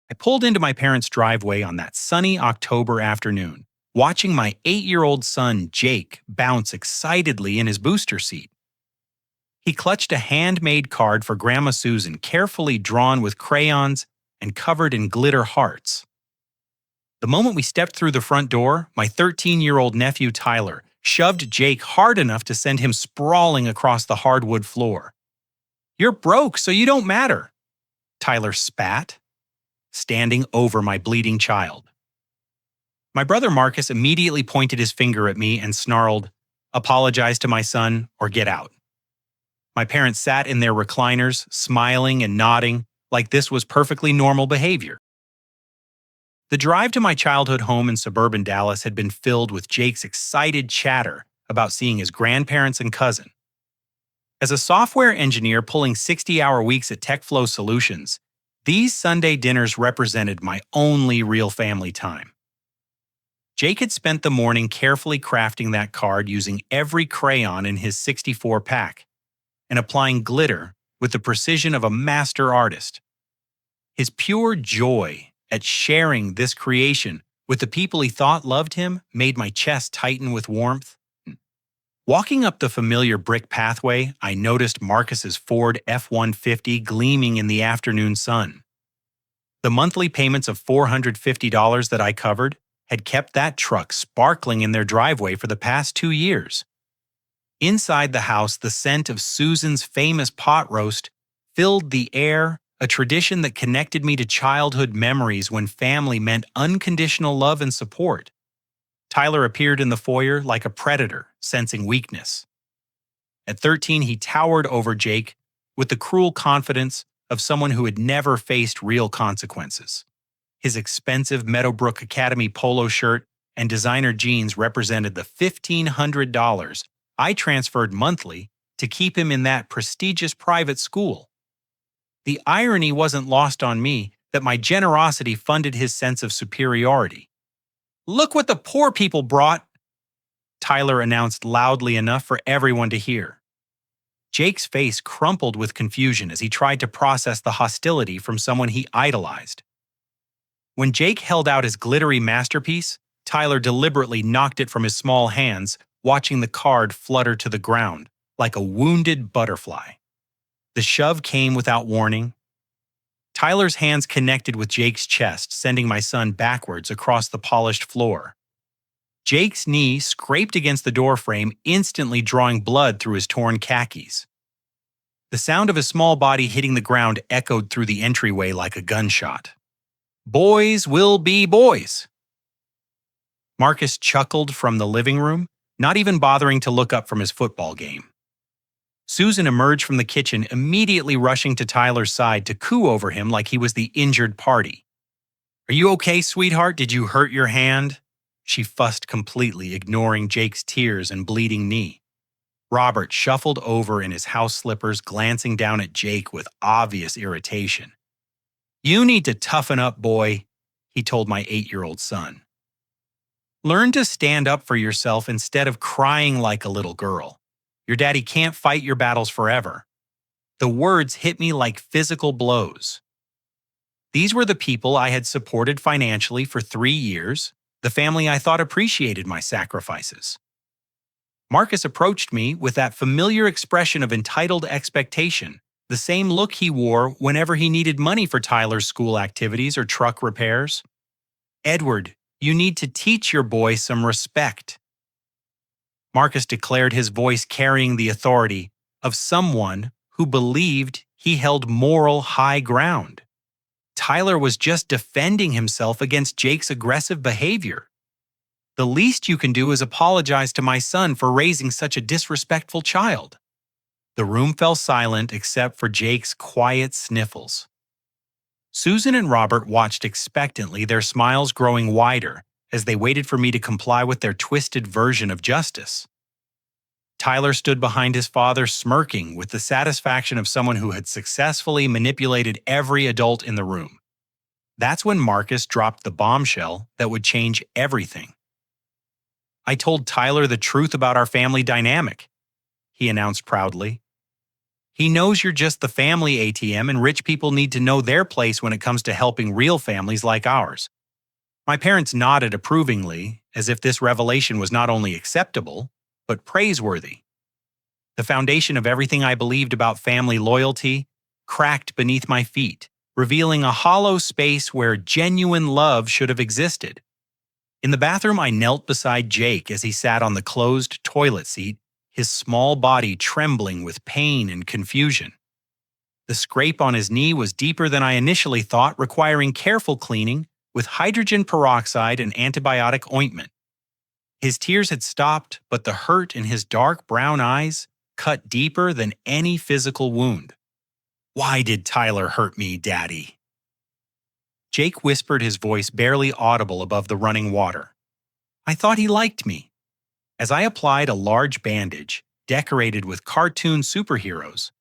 I pulled into my parents' driveway on that sunny October afternoon, watching my 8-year-old son, Jake, bounce excitedly in his booster seat. He clutched a handmade card for Grandma Susan, carefully drawn with crayons and covered in glitter hearts. The moment we stepped through the front door, my 13-year-old nephew Tyler shoved Jake hard enough to send him sprawling across the hardwood floor. "You're broke, so you don't matter," Tyler spat, standing over my bleeding child. My brother Marcus immediately pointed his finger at me and snarled, "Apologize to my son or get out." My parents sat in their recliners, smiling and nodding like this was perfectly normal behavior. The drive to my childhood home in suburban Dallas had been filled with Jake's excited chatter about seeing his grandparents and cousin. As a software engineer pulling 60-hour weeks at TechFlow Solutions, these Sunday dinners represented my only real family time. Jake had spent the morning carefully crafting that card using every crayon in his 64 pack and applying glitter with the precision of a master artist. His pure joy at sharing this creation with the people he thought loved him made my chest tighten with warmth. Walking up the familiar brick pathway, I noticed Marcus's Ford F-150 gleaming in the afternoon sun. The monthly payments of $450 that I covered had kept that truck sparkling in their driveway for the past 2 years. Inside the house, the scent of Susan's famous pot roast filled the air, a tradition that connected me to childhood memories when family meant unconditional love and support. Tyler appeared in the foyer like a predator, sensing weakness. At 13, he towered over Jake with the cruel confidence of someone who had never faced real consequences. His expensive Meadowbrook Academy polo shirt and designer jeans represented the $1,500 I transferred monthly to keep him in that prestigious private school. The irony wasn't lost on me that my generosity funded his sense of superiority. "Look what the poor people brought," Tyler announced loudly enough for everyone to hear. Jake's face crumpled with confusion as he tried to process the hostility from someone he idolized. When Jake held out his glittery masterpiece, Tyler deliberately knocked it from his small hands, watching the card flutter to the ground like a wounded butterfly. The shove came without warning. Tyler's hands connected with Jake's chest, sending my son backwards across the polished floor. Jake's knee scraped against the doorframe, instantly drawing blood through his torn khakis. The sound of his small body hitting the ground echoed through the entryway like a gunshot. "Boys will be boys." Marcus chuckled from the living room, not even bothering to look up from his football game. Susan emerged from the kitchen, immediately rushing to Tyler's side to coo over him like he was the injured party. "Are you okay, sweetheart? Did you hurt your hand?" She fussed completely, ignoring Jake's tears and bleeding knee. Robert shuffled over in his house slippers, glancing down at Jake with obvious irritation. "You need to toughen up, boy," he told my 8-year-old son. "Learn to stand up for yourself instead of crying like a little girl. Your daddy can't fight your battles forever." The words hit me like physical blows. These were the people I had supported financially for 3 years, the family I thought appreciated my sacrifices. Marcus approached me with that familiar expression of entitled expectation, the same look he wore whenever he needed money for Tyler's school activities or truck repairs. "Edward, you need to teach your boy some respect." Marcus declared, his voice carrying the authority of someone who believed he held moral high ground. Tyler was just defending himself against Jake's aggressive behavior. "The least you can do is apologize to my son for raising such a disrespectful child." The room fell silent except for Jake's quiet sniffles. Susan and Robert watched expectantly, their smiles growing wider as they waited for me to comply with their twisted version of justice. Tyler stood behind his father, smirking with the satisfaction of someone who had successfully manipulated every adult in the room. That's when Marcus dropped the bombshell that would change everything. "I told Tyler the truth about our family dynamic," he announced proudly. He knows you're just the family ATM, and rich people need to know their place when it comes to helping real families like ours. My parents nodded approvingly, as if this revelation was not only acceptable, but praiseworthy. The foundation of everything I believed about family loyalty cracked beneath my feet, revealing a hollow space where genuine love should have existed. In the bathroom, I knelt beside Jake as he sat on the closed toilet seat, his small body trembling with pain and confusion. The scrape on his knee was deeper than I initially thought, requiring careful cleaning with hydrogen peroxide and antibiotic ointment. His tears had stopped, but the hurt in his dark brown eyes cut deeper than any physical wound. "Why did Tyler hurt me, Daddy?" Jake whispered, his voice barely audible above the running water. "I thought he liked me." As I applied a large bandage, decorated with cartoon superheroes,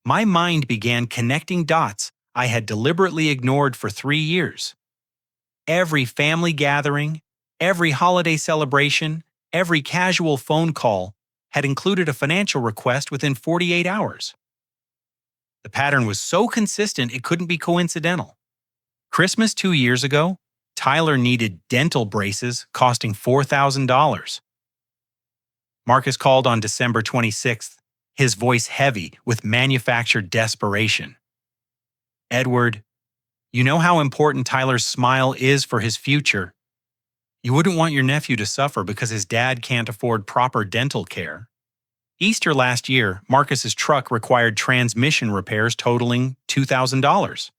my mind began connecting dots I had deliberately ignored for 3 years. Every family gathering, every holiday celebration, every casual phone call had included a financial request within 48 hours. The pattern was so consistent it couldn't be coincidental. Christmas 2 years ago, Tyler needed dental braces costing $4,000. Marcus called on December 26th, his voice heavy with manufactured desperation. "Edward, you know how important Tyler's smile is for his future. You wouldn't want your nephew to suffer because his dad can't afford proper dental care." Easter last year, Marcus's truck required transmission repairs totaling $2,000.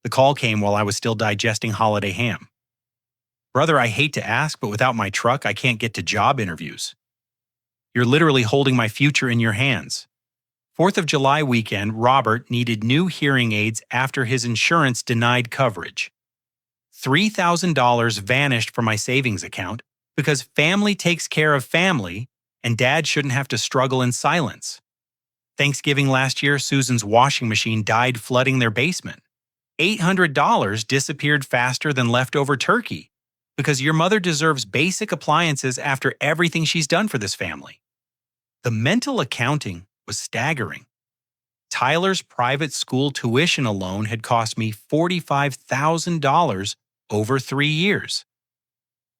The call came while I was still digesting holiday ham. "Brother, I hate to ask, but without my truck, I can't get to job interviews. You're literally holding my future in your hands." 4th of July weekend, Robert needed new hearing aids after his insurance denied coverage. $3,000 vanished from my savings account because family takes care of family and Dad shouldn't have to struggle in silence. Thanksgiving last year, Susan's washing machine died flooding their basement. $800 disappeared faster than leftover turkey because your mother deserves basic appliances after everything she's done for this family. The mental accounting was staggering. Tyler's private school tuition alone had cost me $45,000 over 3 years.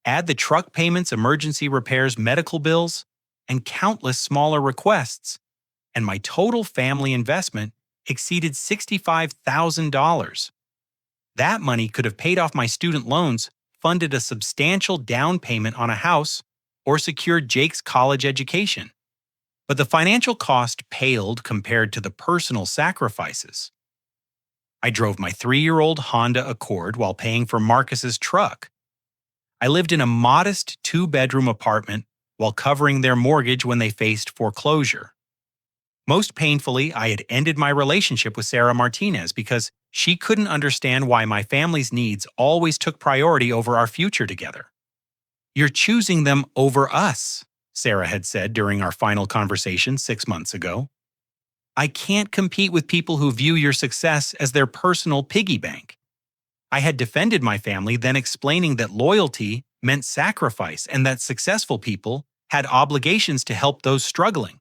Add the truck payments, emergency repairs, medical bills, and countless smaller requests, and my total family investment exceeded $65,000. That money could have paid off my student loans, funded a substantial down payment on a house, or secured Jake's college education. But the financial cost paled compared to the personal sacrifices. I drove my 3-year-old Honda Accord while paying for Marcus's truck. I lived in a modest 2-bedroom apartment while covering their mortgage when they faced foreclosure. Most painfully, I had ended my relationship with Sarah Martinez because she couldn't understand why my family's needs always took priority over our future together. "You're choosing them over us," Sarah had said during our final conversation 6 months ago. "I can't compete with people who view your success as their personal piggy bank." I had defended my family, then explaining that loyalty meant sacrifice and that successful people had obligations to help those struggling.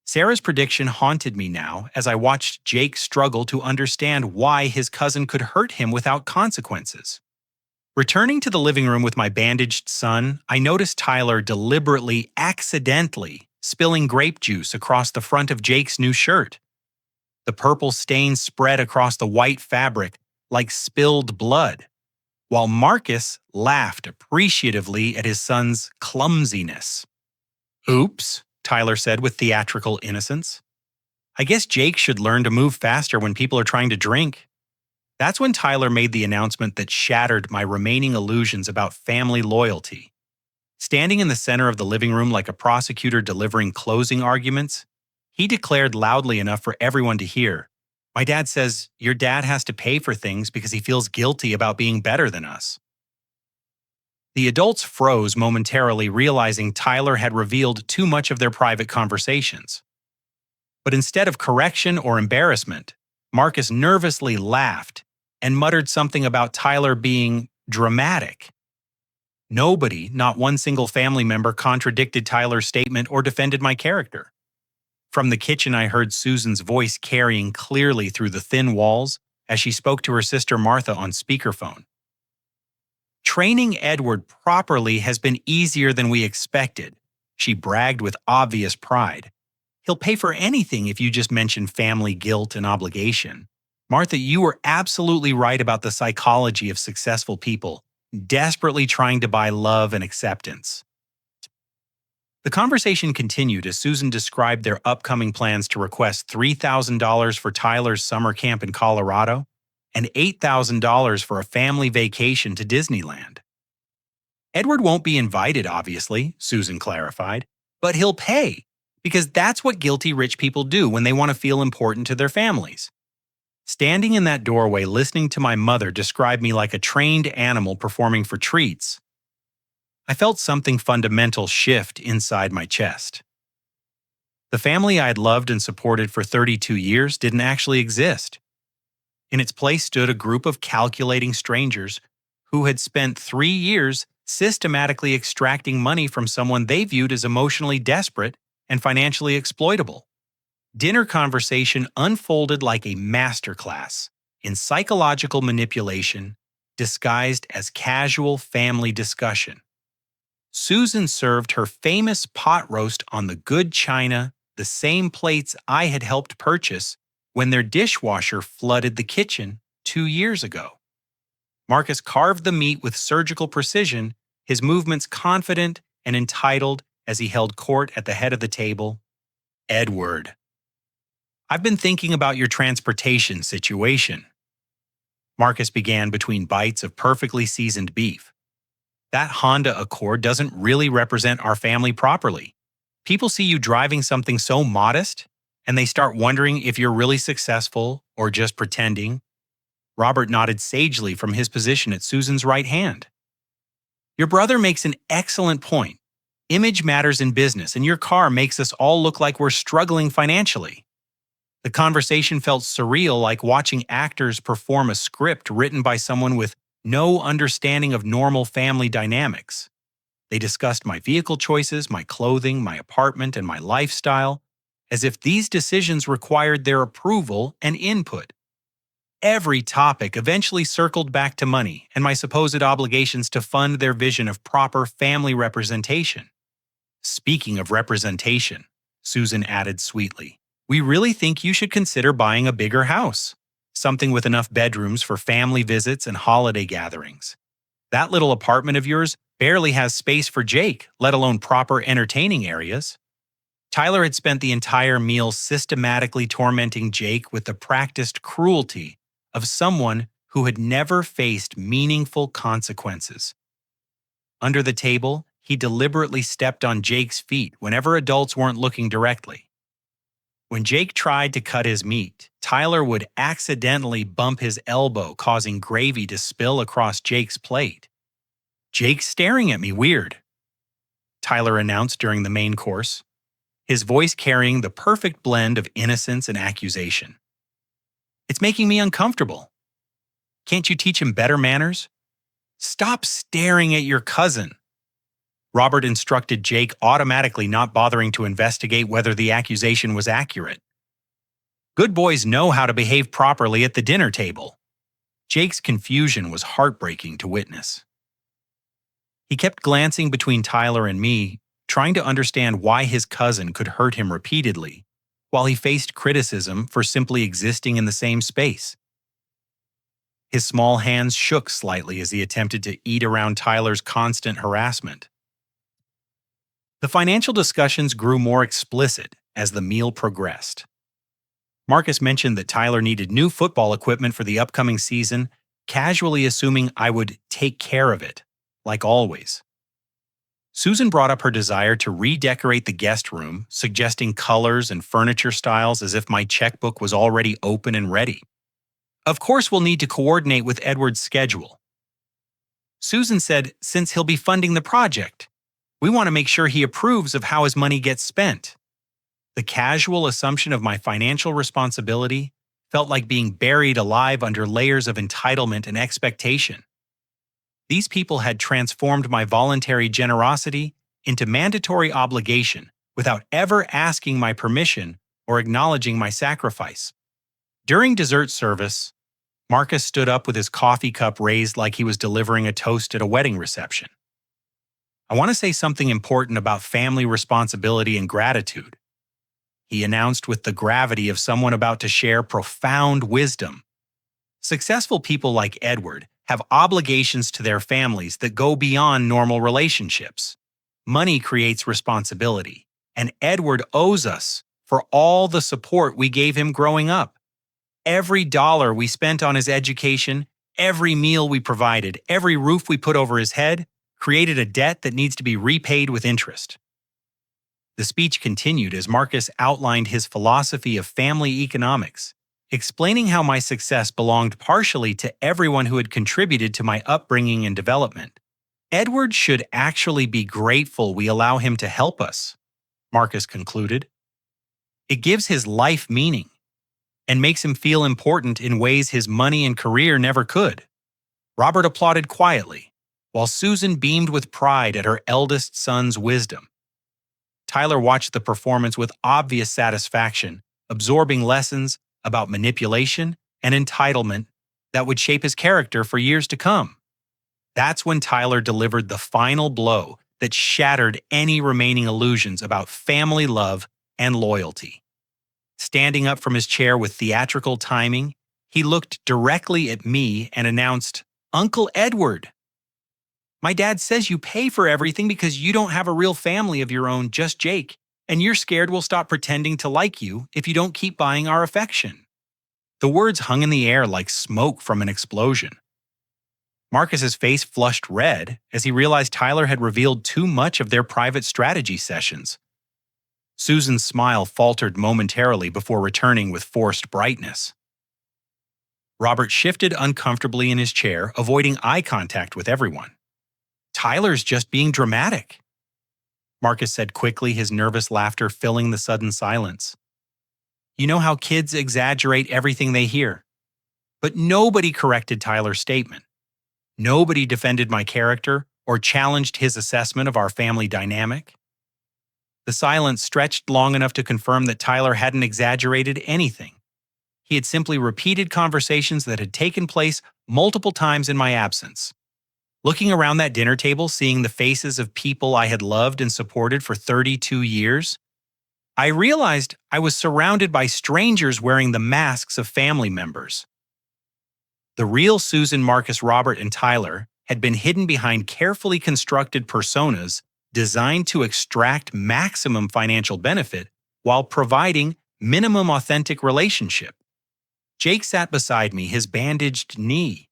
Sarah's prediction haunted me now as I watched Jake struggle to understand why his cousin could hurt him without consequences. Returning to the living room with my bandaged son, I noticed Tyler deliberately, accidentally, spilling grape juice across the front of Jake's new shirt. The purple stain spread across the white fabric like spilled blood, while Marcus laughed appreciatively at his son's clumsiness. "Oops," Tyler said with theatrical innocence. "I guess Jake should learn to move faster when people are trying to drink." That's when Tyler made the announcement that shattered my remaining illusions about family loyalty. Standing in the center of the living room like a prosecutor delivering closing arguments, he declared loudly enough for everyone to hear, "My dad says your dad has to pay for things because he feels guilty about being better than us." The adults froze momentarily, realizing Tyler had revealed too much of their private conversations. But instead of correction or embarrassment, Marcus nervously laughed and muttered something about Tyler being dramatic. Nobody, not one single family member, contradicted Tyler's statement or defended my character. From the kitchen, I heard Susan's voice carrying clearly through the thin walls as she spoke to her sister Martha on speakerphone. Training Edward properly has been easier than we expected, she bragged with obvious pride. He'll pay for anything if you just mention family guilt and obligation. Martha, you were absolutely right about the psychology of successful people, desperately trying to buy love and acceptance. The conversation continued as Susan described their upcoming plans to request $3,000 for Tyler's summer camp in Colorado and $8,000 for a family vacation to Disneyland. Edward won't be invited, obviously, Susan clarified, but he'll pay, because that's what guilty rich people do when they want to feel important to their families. Standing in that doorway listening to my mother describe me like a trained animal performing for treats, I felt something fundamental shift inside my chest. The family I had loved and supported for 32 years didn't actually exist. In its place stood a group of calculating strangers who had spent 3 years systematically extracting money from someone they viewed as emotionally desperate and financially exploitable. Dinner conversation unfolded like a masterclass in psychological manipulation disguised as casual family discussion. Susan served her famous pot roast on the good china, the same plates I had helped purchase when their dishwasher flooded the kitchen 2 years ago. Marcus carved the meat with surgical precision, his movements confident and entitled as he held court at the head of the table. Edward, I've been thinking about your transportation situation. Marcus began between bites of perfectly seasoned beef. That Honda Accord doesn't really represent our family properly. People see you driving something so modest, and they start wondering if you're really successful or just pretending. Robert nodded sagely from his position at Susan's right hand. Your brother makes an excellent point. Image matters in business, and your car makes us all look like we're struggling financially. The conversation felt surreal, like watching actors perform a script written by someone with no understanding of normal family dynamics. They discussed my vehicle choices, my clothing, my apartment, and my lifestyle, as if these decisions required their approval and input. Every topic eventually circled back to money and my supposed obligations to fund their vision of proper family representation. Speaking of representation, Susan added sweetly, we really think you should consider buying a bigger house. Something with enough bedrooms for family visits and holiday gatherings. That little apartment of yours barely has space for Jake, let alone proper entertaining areas. Tyler had spent the entire meal systematically tormenting Jake with the practiced cruelty of someone who had never faced meaningful consequences. Under the table, he deliberately stepped on Jake's feet whenever adults weren't looking directly. When Jake tried to cut his meat, Tyler would accidentally bump his elbow, causing gravy to spill across Jake's plate. Jake's staring at me weird, Tyler announced during the main course, his voice carrying the perfect blend of innocence and accusation. It's making me uncomfortable. Can't you teach him better manners? Stop staring at your cousin. Robert instructed Jake, automatically not bothering to investigate whether the accusation was accurate. Good boys know how to behave properly at the dinner table. Jake's confusion was heartbreaking to witness. He kept glancing between Tyler and me, trying to understand why his cousin could hurt him repeatedly, while he faced criticism for simply existing in the same space. His small hands shook slightly as he attempted to eat around Tyler's constant harassment. The financial discussions grew more explicit as the meal progressed. Marcus mentioned that Tyler needed new football equipment for the upcoming season, casually assuming I would take care of it, like always. Susan brought up her desire to redecorate the guest room, suggesting colors and furniture styles as if my checkbook was already open and ready. Of course, we'll need to coordinate with Edward's schedule. Susan said, since he'll be funding the project, we want to make sure he approves of how his money gets spent. The casual assumption of my financial responsibility felt like being buried alive under layers of entitlement and expectation. These people had transformed my voluntary generosity into mandatory obligation without ever asking my permission or acknowledging my sacrifice. During dessert service, Marcus stood up with his coffee cup raised like he was delivering a toast at a wedding reception. I want to say something important about family responsibility and gratitude, he announced with the gravity of someone about to share profound wisdom. Successful people like Edward have obligations to their families that go beyond normal relationships. Money creates responsibility, and Edward owes us for all the support we gave him growing up. Every dollar we spent on his education, every meal we provided, every roof we put over his head, created a debt that needs to be repaid with interest. The speech continued as Marcus outlined his philosophy of family economics, explaining how my success belonged partially to everyone who had contributed to my upbringing and development. Edward should actually be grateful we allow him to help us, Marcus concluded. It gives his life meaning and makes him feel important in ways his money and career never could. Robert applauded quietly, while Susan beamed with pride at her eldest son's wisdom. Tyler watched the performance with obvious satisfaction, absorbing lessons about manipulation and entitlement that would shape his character for years to come. That's when Tyler delivered the final blow that shattered any remaining illusions about family love and loyalty. Standing up from his chair with theatrical timing, he looked directly at me and announced, "Uncle Edward, my dad says you pay for everything because you don't have a real family of your own, just Jake, and you're scared we'll stop pretending to like you if you don't keep buying our affection." The words hung in the air like smoke from an explosion. Marcus's face flushed red as he realized Tyler had revealed too much of their private strategy sessions. Susan's smile faltered momentarily before returning with forced brightness. Robert shifted uncomfortably in his chair, avoiding eye contact with everyone. "Tyler's just being dramatic," Marcus said quickly, his nervous laughter filling the sudden silence. "You know how kids exaggerate everything they hear." But nobody corrected Tyler's statement. Nobody defended my character or challenged his assessment of our family dynamic. The silence stretched long enough to confirm that Tyler hadn't exaggerated anything. He had simply repeated conversations that had taken place multiple times in my absence. Looking around that dinner table, seeing the faces of people I had loved and supported for 32 years, I realized I was surrounded by strangers wearing the masks of family members. The real Susan, Marcus, Robert, and Tyler had been hidden behind carefully constructed personas designed to extract maximum financial benefit while providing minimum authentic relationship. Jake sat beside me, his bandaged knee,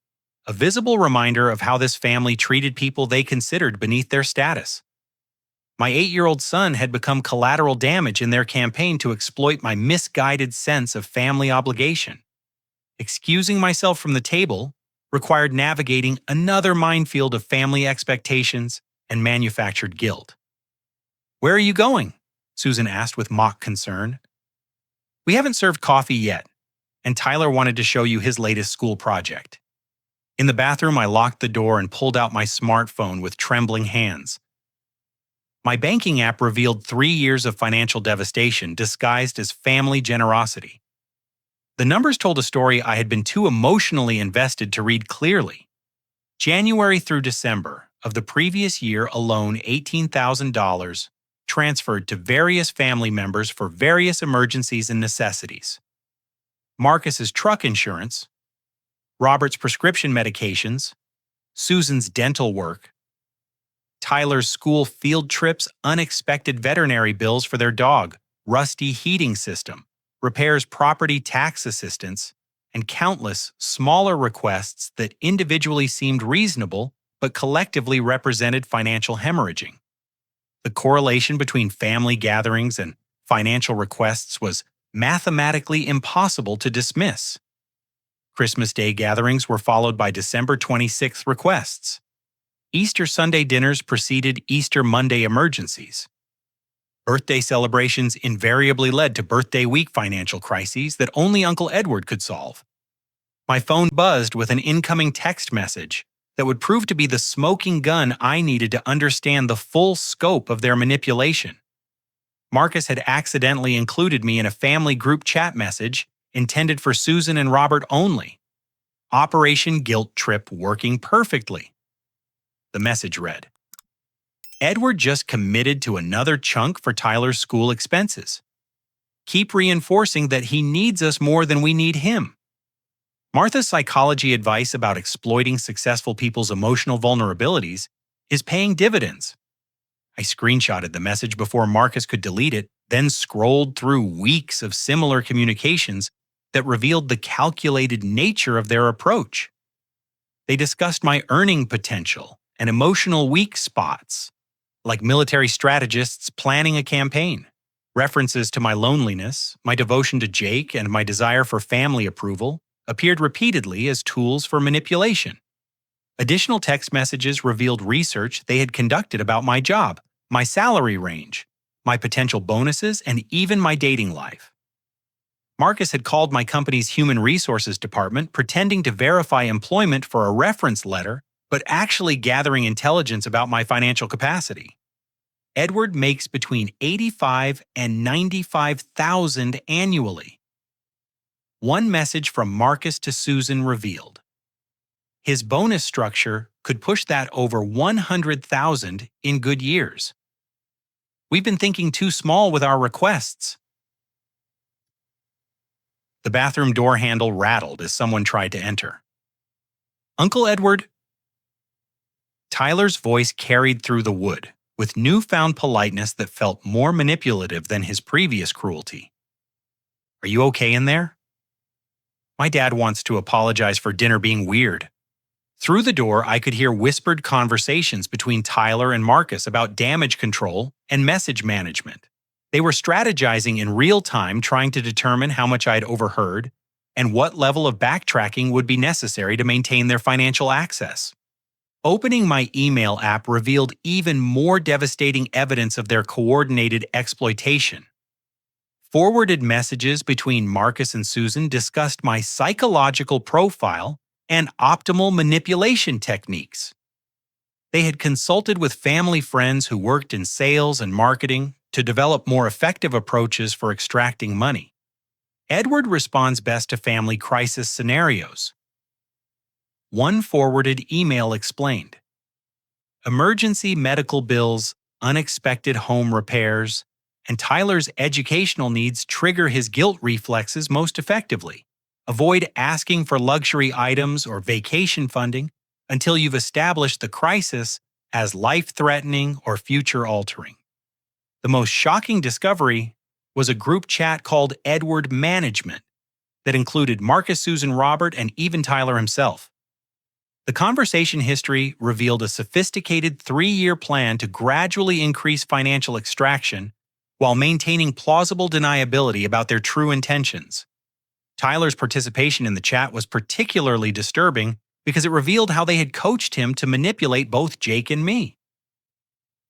a visible reminder of how this family treated people they considered beneath their status. My 8-year-old son had become collateral damage in their campaign to exploit my misguided sense of family obligation. Excusing myself from the table required navigating another minefield of family expectations and manufactured guilt. "Where are you going?" Susan asked with mock concern. "We haven't served coffee yet, and Tyler wanted to show you his latest school project." In the bathroom, I locked the door and pulled out my smartphone with trembling hands. My banking app revealed 3 years of financial devastation disguised as family generosity. The numbers told a story I had been too emotionally invested to read clearly. January through December of the previous year alone, $18,000 transferred to various family members for various emergencies and necessities. Marcus's truck insurance, Robert's prescription medications, Susan's dental work, Tyler's school field trips, unexpected veterinary bills for their dog, rusty heating system, repairs property tax assistance, and countless smaller requests that individually seemed reasonable but collectively represented financial hemorrhaging. The correlation between family gatherings and financial requests was mathematically impossible to dismiss. Christmas Day gatherings were followed by December 26th requests. Easter Sunday dinners preceded Easter Monday emergencies. Birthday celebrations invariably led to birthday week financial crises that only Uncle Edward could solve. My phone buzzed with an incoming text message that would prove to be the smoking gun I needed to understand the full scope of their manipulation. Marcus had accidentally included me in a family group chat message intended for Susan and Robert only. Operation Guilt Trip working perfectly. The message read, Edward just committed to another chunk for Tyler's school expenses. Keep reinforcing that he needs us more than we need him. Martha's psychology advice about exploiting successful people's emotional vulnerabilities is paying dividends. I screenshotted the message before Marcus could delete it, then scrolled through weeks of similar communications that revealed the calculated nature of their approach. They discussed my earning potential and emotional weak spots, like military strategists planning a campaign. References to my loneliness, my devotion to Jake, and my desire for family approval appeared repeatedly as tools for manipulation. Additional text messages revealed research they had conducted about my job, my salary range, my potential bonuses, and even my dating life. Marcus had called my company's human resources department pretending to verify employment for a reference letter, but actually gathering intelligence about my financial capacity. Edward makes between $85,000 and $95,000 annually. One message from Marcus to Susan revealed. His bonus structure could push that over $100,000 in good years. We've been thinking too small with our requests. The bathroom door handle rattled as someone tried to enter. Uncle Edward. Tyler's voice carried through the wood, with newfound politeness that felt more manipulative than his previous cruelty. Are you okay in there? My dad wants to apologize for dinner being weird. Through the door, I could hear whispered conversations between Tyler and Marcus about damage control and message management. They were strategizing in real time, trying to determine how much I'd overheard and what level of backtracking would be necessary to maintain their financial access. Opening my email app revealed even more devastating evidence of their coordinated exploitation. Forwarded messages between Marcus and Susan discussed my psychological profile and optimal manipulation techniques. They had consulted with family friends who worked in sales and marketing to develop more effective approaches for extracting money. Edward responds best to family crisis scenarios. One forwarded email explained, emergency medical bills, unexpected home repairs, and Tyler's educational needs trigger his guilt reflexes most effectively. Avoid asking for luxury items or vacation funding until you've established the crisis as life-threatening or future-altering. The most shocking discovery was a group chat called Edward Management that included Marcus, Susan, Robert, and even Tyler himself. The conversation history revealed a sophisticated 3-year plan to gradually increase financial extraction while maintaining plausible deniability about their true intentions. Tyler's participation in the chat was particularly disturbing because it revealed how they had coached him to manipulate both Jake and me.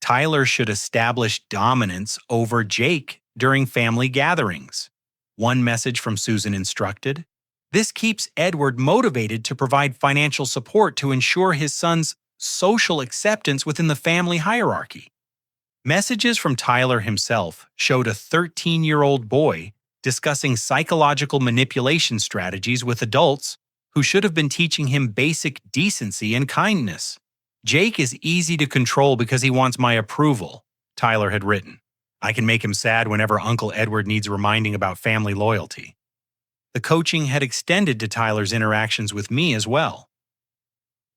Tyler should establish dominance over Jake during family gatherings. One message from Susan instructed, this keeps Edward motivated to provide financial support to ensure his son's social acceptance within the family hierarchy. Messages from Tyler himself showed a 13-year-old boy discussing psychological manipulation strategies with adults who should have been teaching him basic decency and kindness. Jake is easy to control because he wants my approval, Tyler had written. I can make him sad whenever Uncle Edward needs reminding about family loyalty. The coaching had extended to Tyler's interactions with me as well.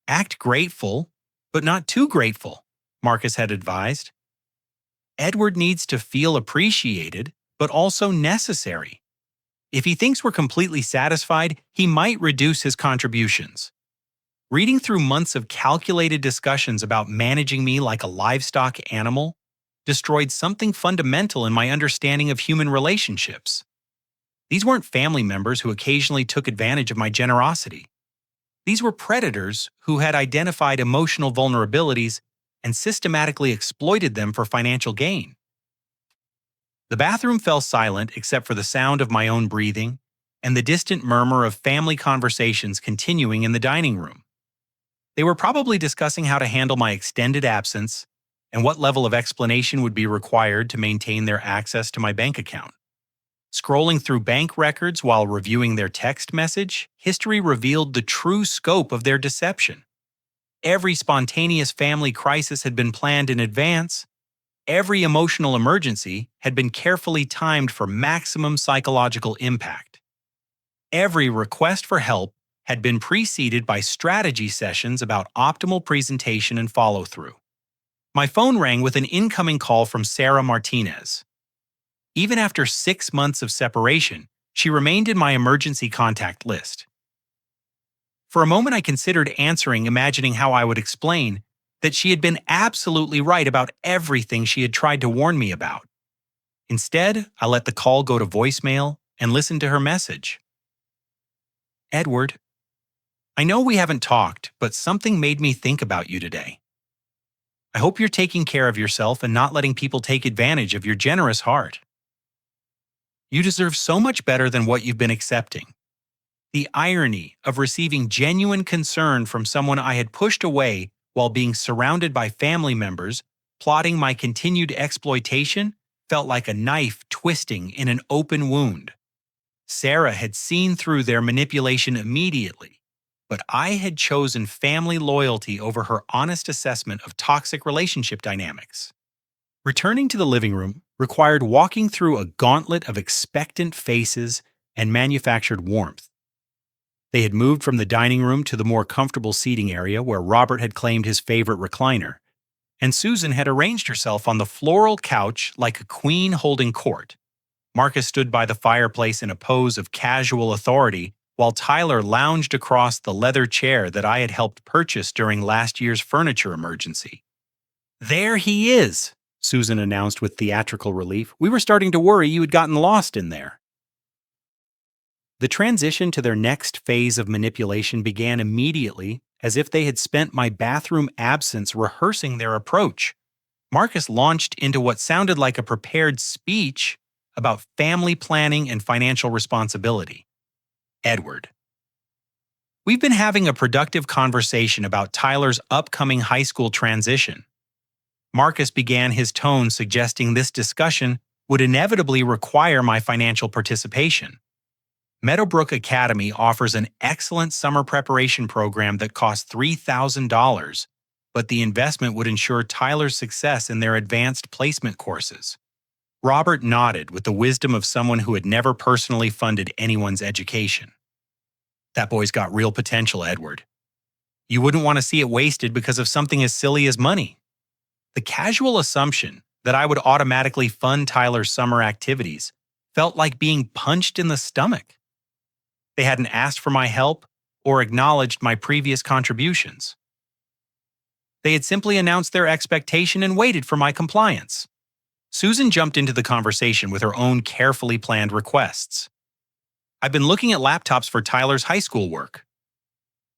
Act grateful, but not too grateful, Marcus had advised. Edward needs to feel appreciated, but also necessary. If he thinks we're completely satisfied, he might reduce his contributions. Reading through months of calculated discussions about managing me like a livestock animal destroyed something fundamental in my understanding of human relationships. These weren't family members who occasionally took advantage of my generosity. These were predators who had identified emotional vulnerabilities and systematically exploited them for financial gain. The bathroom fell silent except for the sound of my own breathing and the distant murmur of family conversations continuing in the dining room. They were probably discussing how to handle my extended absence and what level of explanation would be required to maintain their access to my bank account. Scrolling through bank records while reviewing their text message, history revealed the true scope of their deception. Every spontaneous family crisis had been planned in advance. Every emotional emergency had been carefully timed for maximum psychological impact. Every request for help had been preceded by strategy sessions about optimal presentation and follow-through. My phone rang with an incoming call from Sarah Martinez. Even after 6 months of separation, she remained in my emergency contact list. For a moment, I considered answering, imagining how I would explain that she had been absolutely right about everything she had tried to warn me about. Instead, I let the call go to voicemail and listened to her message. Edward, I know we haven't talked, but something made me think about you today. I hope you're taking care of yourself and not letting people take advantage of your generous heart. You deserve so much better than what you've been accepting. The irony of receiving genuine concern from someone I had pushed away while being surrounded by family members plotting my continued exploitation felt like a knife twisting in an open wound. Sarah had seen through their manipulation immediately, but I had chosen family loyalty over her honest assessment of toxic relationship dynamics. Returning to the living room required walking through a gauntlet of expectant faces and manufactured warmth. They had moved from the dining room to the more comfortable seating area where Robert had claimed his favorite recliner, and Susan had arranged herself on the floral couch like a queen holding court. Marcus stood by the fireplace in a pose of casual authority, while Tyler lounged across the leather chair that I had helped purchase during last year's furniture emergency. "There he is," Susan announced with theatrical relief. "We were starting to worry you had gotten lost in there." The transition to their next phase of manipulation began immediately, as if they had spent my bathroom absence rehearsing their approach. Marcus launched into what sounded like a prepared speech about family planning and financial responsibility. Edward, we've been having a productive conversation about Tyler's upcoming high school transition. Marcus began his tone suggesting this discussion would inevitably require my financial participation. Meadowbrook Academy offers an excellent summer preparation program that costs $3,000, but the investment would ensure Tyler's success in their advanced placement courses. Robert nodded with the wisdom of someone who had never personally funded anyone's education. "That boy's got real potential, Edward. You wouldn't want to see it wasted because of something as silly as money." The casual assumption that I would automatically fund Tyler's summer activities felt like being punched in the stomach. They hadn't asked for my help or acknowledged my previous contributions. They had simply announced their expectation and waited for my compliance. Susan jumped into the conversation with her own carefully planned requests. "I've been looking at laptops for Tyler's high school work,"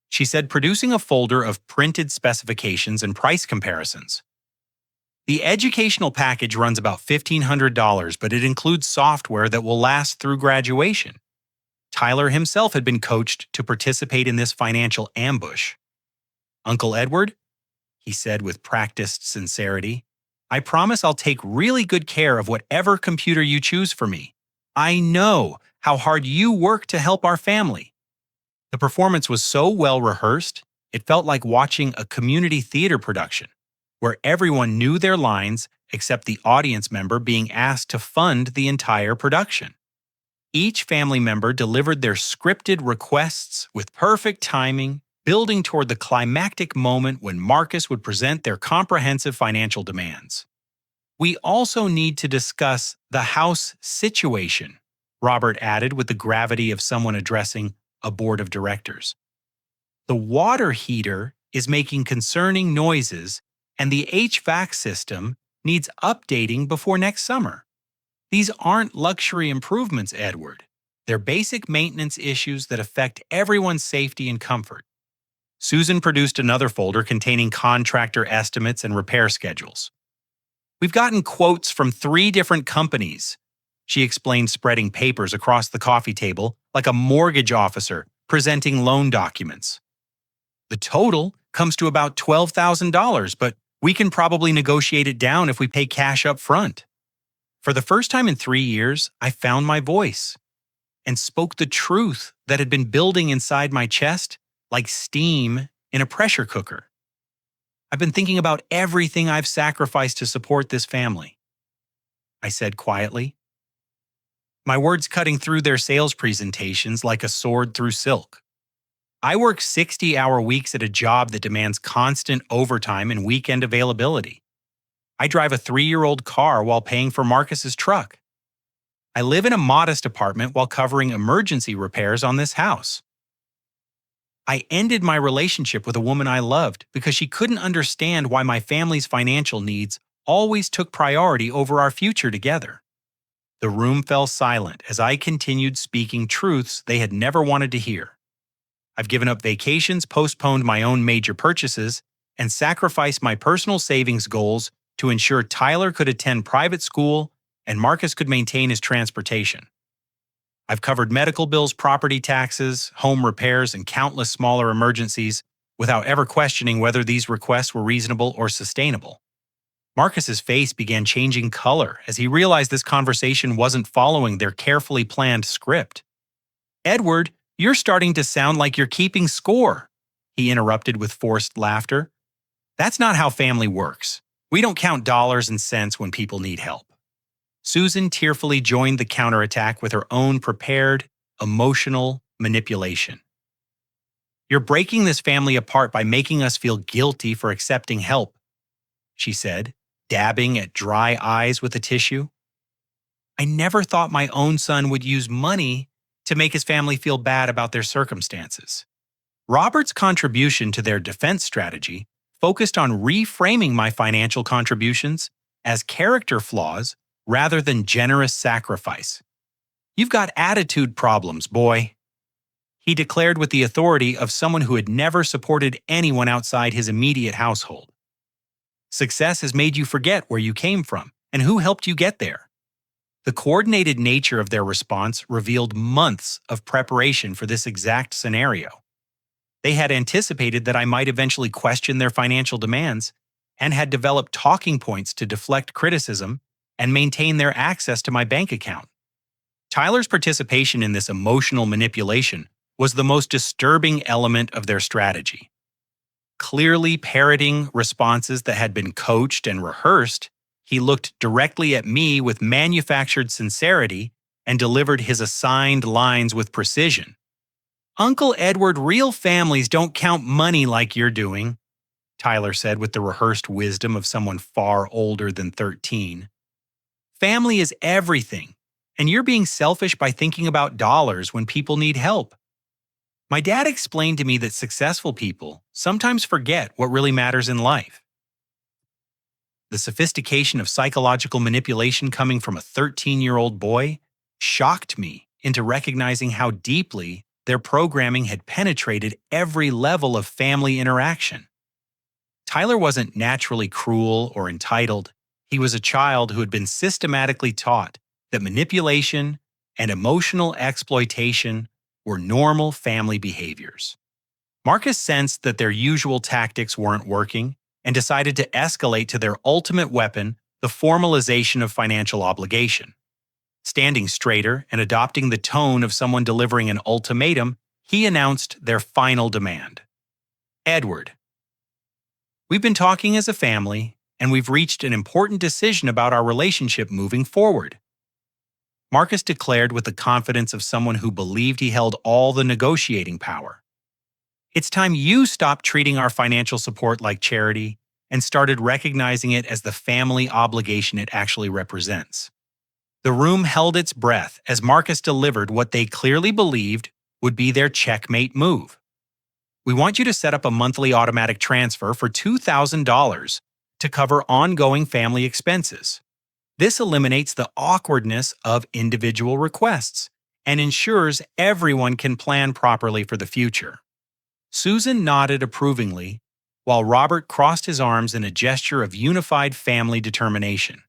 she said, producing a folder of printed specifications and price comparisons. "The educational package runs about $1,500, but it includes software that will last through graduation." Tyler himself had been coached to participate in this financial ambush. "Uncle Edward," he said with practiced sincerity, "I promise I'll take really good care of whatever computer you choose for me. I know how hard you work to help our family." The performance was so well rehearsed, it felt like watching a community theater production, where everyone knew their lines except the audience member being asked to fund the entire production. Each family member delivered their scripted requests with perfect timing, building toward the climactic moment when Marcus would present their comprehensive financial demands. "We also need to discuss the house situation," Robert added with the gravity of someone addressing a board of directors. "The water heater is making concerning noises, and the HVAC system needs updating before next summer. These aren't luxury improvements, Edward. They're basic maintenance issues that affect everyone's safety and comfort." Susan produced another folder containing contractor estimates and repair schedules. "We've gotten quotes from 3 different companies," she explained, spreading papers across the coffee table like a mortgage officer presenting loan documents. "The total comes to about $12,000, but We can probably negotiate it down if we pay cash up front. For the first time in 3 years, I found my voice and spoke the truth that had been building inside my chest like steam in a pressure cooker. I've been thinking about everything I've sacrificed to support this family, I said quietly, my words cutting through their sales presentations like a sword through silk. I work 60-hour weeks at a job that demands constant overtime and weekend availability. I drive a 3-year-old car while paying for Marcus's truck. I live in a modest apartment while covering emergency repairs on this house. I ended my relationship with a woman I loved because she couldn't understand why my family's financial needs always took priority over our future together. The room fell silent as I continued speaking truths they had never wanted to hear. I've given up vacations, postponed my own major purchases, and sacrificed my personal savings goals to ensure Tyler could attend private school and Marcus could maintain his transportation. I've covered medical bills, property taxes, home repairs, and countless smaller emergencies without ever questioning whether these requests were reasonable or sustainable. Marcus's face began changing color as he realized this conversation wasn't following their carefully planned script. "Edward, you're starting to sound like you're keeping score," he interrupted with forced laughter. "That's not how family works. We don't count dollars and cents when people need help." Susan tearfully joined the counterattack with her own prepared, emotional manipulation. "You're breaking this family apart by making us feel guilty for accepting help," she said, dabbing at dry eyes with a tissue. "I never thought my own son would use money to make his family feel bad about their circumstances." Robert's contribution to their defense strategy focused on reframing my financial contributions as character flaws rather than generous sacrifice. "You've got attitude problems, boy," he declared with the authority of someone who had never supported anyone outside his immediate household. "Success has made you forget where you came from and who helped you get there." The coordinated nature of their response revealed months of preparation for this exact scenario. They had anticipated that I might eventually question their financial demands and had developed talking points to deflect criticism and maintain their access to my bank account. Tyler's participation in this emotional manipulation was the most disturbing element of their strategy. Clearly parroting responses that had been coached and rehearsed, he looked directly at me with manufactured sincerity and delivered his assigned lines with precision. "Uncle Edward, real families don't count money like you're doing," Tyler said with the rehearsed wisdom of someone far older than 13. "Family is everything, and you're being selfish by thinking about dollars when people need help." My dad explained to me that successful people sometimes forget what really matters in life. The sophistication of psychological manipulation coming from a 13-year-old boy shocked me into recognizing how deeply their programming had penetrated every level of family interaction. Tyler wasn't naturally cruel or entitled. He was a child who had been systematically taught that manipulation and emotional exploitation were normal family behaviors. Marcus sensed that their usual tactics weren't working and decided to escalate to their ultimate weapon, the formalization of financial obligation. Standing straighter and adopting the tone of someone delivering an ultimatum, he announced their final demand. "Edward, we've been talking as a family, and we've reached an important decision about our relationship moving forward," Marcus declared with the confidence of someone who believed he held all the negotiating power. "It's time you stopped treating our financial support like charity and started recognizing it as the family obligation it actually represents." The room held its breath as Marcus delivered what they clearly believed would be their checkmate move. "We want you to set up a monthly automatic transfer for $2,000 to cover ongoing family expenses. This eliminates the awkwardness of individual requests and ensures everyone can plan properly for the future." Susan nodded approvingly, while Robert crossed his arms in a gesture of unified family determination.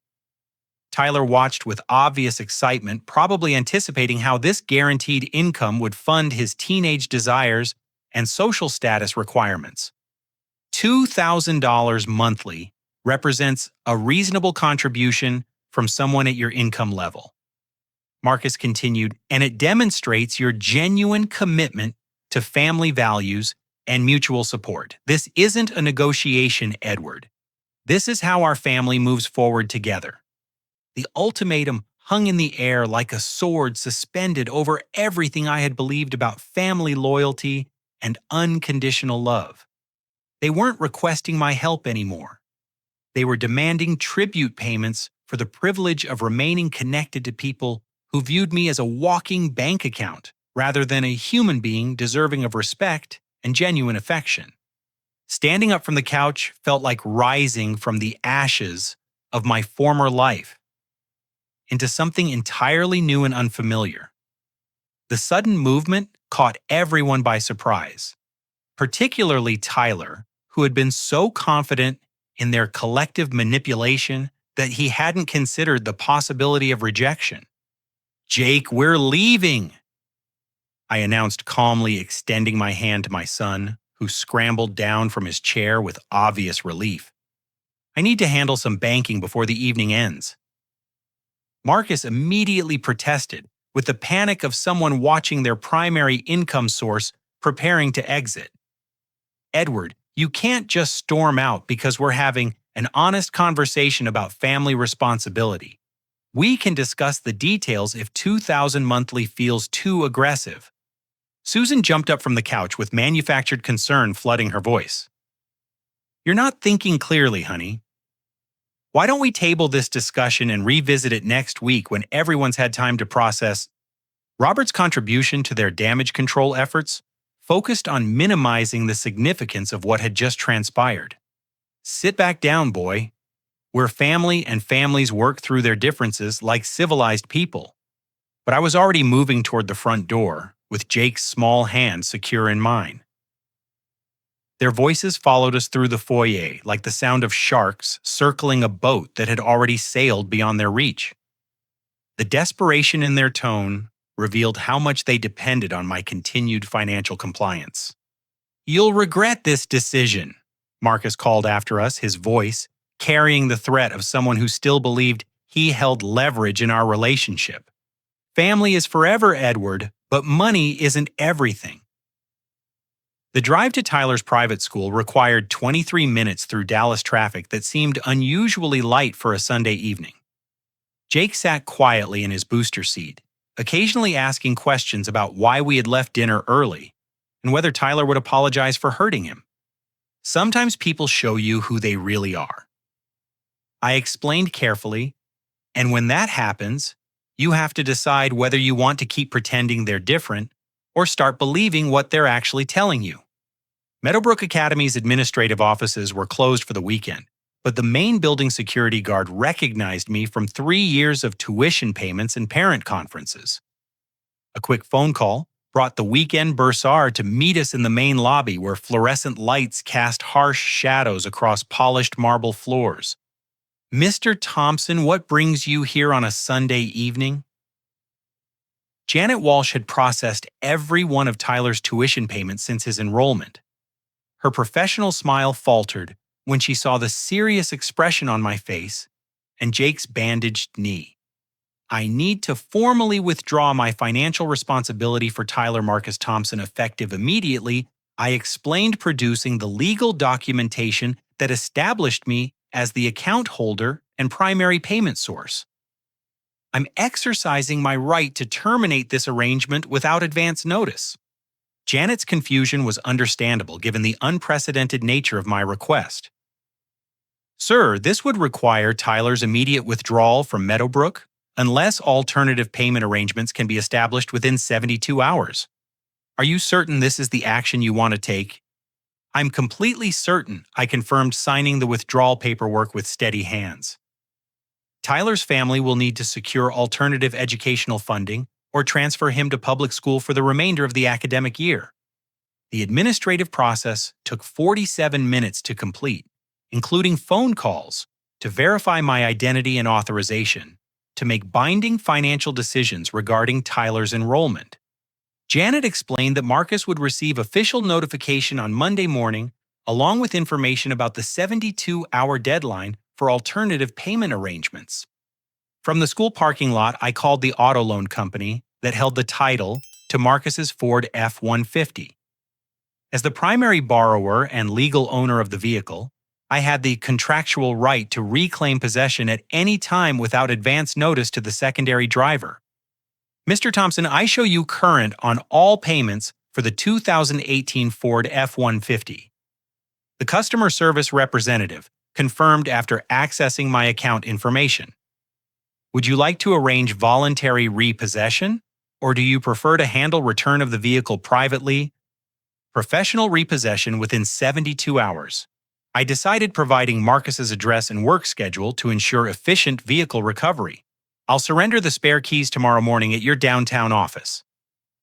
Tyler watched with obvious excitement, probably anticipating how this guaranteed income would fund his teenage desires and social status requirements. $2,000 monthly represents a reasonable contribution from someone at your income level. Marcus continued, and it demonstrates your genuine commitment to family values and mutual support. This isn't a negotiation, Edward. This is how our family moves forward together. The ultimatum hung in the air like a sword suspended over everything I had believed about family loyalty and unconditional love. They weren't requesting my help anymore. They were demanding tribute payments for the privilege of remaining connected to people who viewed me as a walking bank account rather than a human being deserving of respect and genuine affection. Standing up from the couch felt like rising from the ashes of my former life into something entirely new and unfamiliar. The sudden movement caught everyone by surprise, particularly Tyler, who had been so confident in their collective manipulation that he hadn't considered the possibility of rejection. "Jake, we're leaving," I announced calmly, extending my hand to my son, who scrambled down from his chair with obvious relief. "I need to handle some banking before the evening ends." Marcus immediately protested, with the panic of someone watching their primary income source preparing to exit. "Edward, you can't just storm out because we're having an honest conversation about family responsibility. We can discuss the details if 2,000 monthly feels too aggressive." Susan jumped up from the couch with manufactured concern flooding her voice. "You're not thinking clearly, honey. Why don't we table this discussion and revisit it next week when everyone's had time to process?" Robert's contribution to their damage control efforts focused on minimizing the significance of what had just transpired. "Sit back down, boy. We're family and families work through their differences like civilized people." But I was already moving toward the front door, with Jake's small hand secure in mine. Their voices followed us through the foyer like the sound of sharks circling a boat that had already sailed beyond their reach. The desperation in their tone revealed how much they depended on my continued financial compliance. "You'll regret this decision," Marcus called after us, his voice carrying the threat of someone who still believed he held leverage in our relationship. "Family is forever, Edward, but money isn't everything." The drive to Tyler's private school required 23 minutes through Dallas traffic that seemed unusually light for a Sunday evening. Jake sat quietly in his booster seat, occasionally asking questions about why we had left dinner early and whether Tyler would apologize for hurting him. "Sometimes people show you who they really are," I explained carefully, "and when that happens, you have to decide whether you want to keep pretending they're different or start believing what they're actually telling you." Meadowbrook Academy's administrative offices were closed for the weekend, but the main building security guard recognized me from 3 years of tuition payments and parent conferences. A quick phone call brought the weekend bursar to meet us in the main lobby where fluorescent lights cast harsh shadows across polished marble floors. "Mr. Thompson, what brings you here on a Sunday evening?" Janet Walsh had processed every one of Tyler's tuition payments since his enrollment. Her professional smile faltered when she saw the serious expression on my face and Jake's bandaged knee. "I need to formally withdraw my financial responsibility for Tyler Marcus Thompson effective immediately," I explained, producing the legal documentation that established me as the account holder and primary payment source. "I'm exercising my right to terminate this arrangement without advance notice." Janet's confusion was understandable given the unprecedented nature of my request. "Sir, this would require Tyler's immediate withdrawal from Meadowbrook unless alternative payment arrangements can be established within 72 hours. Are you certain this is the action you want to take?" "I'm completely certain," I confirmed, signing the withdrawal paperwork with steady hands. "Tyler's family will need to secure alternative educational funding or transfer him to public school for the remainder of the academic year." The administrative process took 47 minutes to complete, including phone calls to verify my identity and authorization to make binding financial decisions regarding Tyler's enrollment. Janet explained that Marcus would receive official notification on Monday morning along with information about the 72-hour deadline for alternative payment arrangements. From the school parking lot, I called the auto loan company that held the title to Marcus's Ford F-150. As the primary borrower and legal owner of the vehicle, I had the contractual right to reclaim possession at any time without advance notice to the secondary driver. Mr. Thompson, I show you current on all payments for the 2018 Ford F-150. The customer service representative confirmed after accessing my account information. Would you like to arrange voluntary repossession, or do you prefer to handle return of the vehicle privately? Professional repossession within 72 hours. I decided providing Marcus's address and work schedule to ensure efficient vehicle recovery. I'll surrender the spare keys tomorrow morning at your downtown office.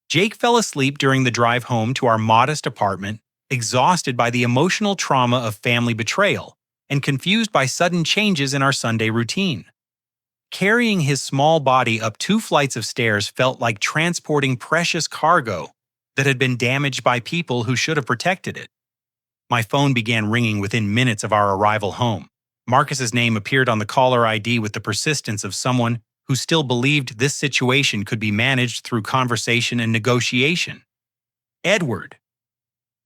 Jake fell asleep during the drive home to our modest apartment, exhausted by the emotional trauma of family betrayal and confused by sudden changes in our Sunday routine. Carrying his small body up 2 flights of stairs felt like transporting precious cargo that had been damaged by people who should have protected it. My phone began ringing within minutes of our arrival home. Marcus's name appeared on the caller ID with the persistence of someone who still believed this situation could be managed through conversation and negotiation. Edward.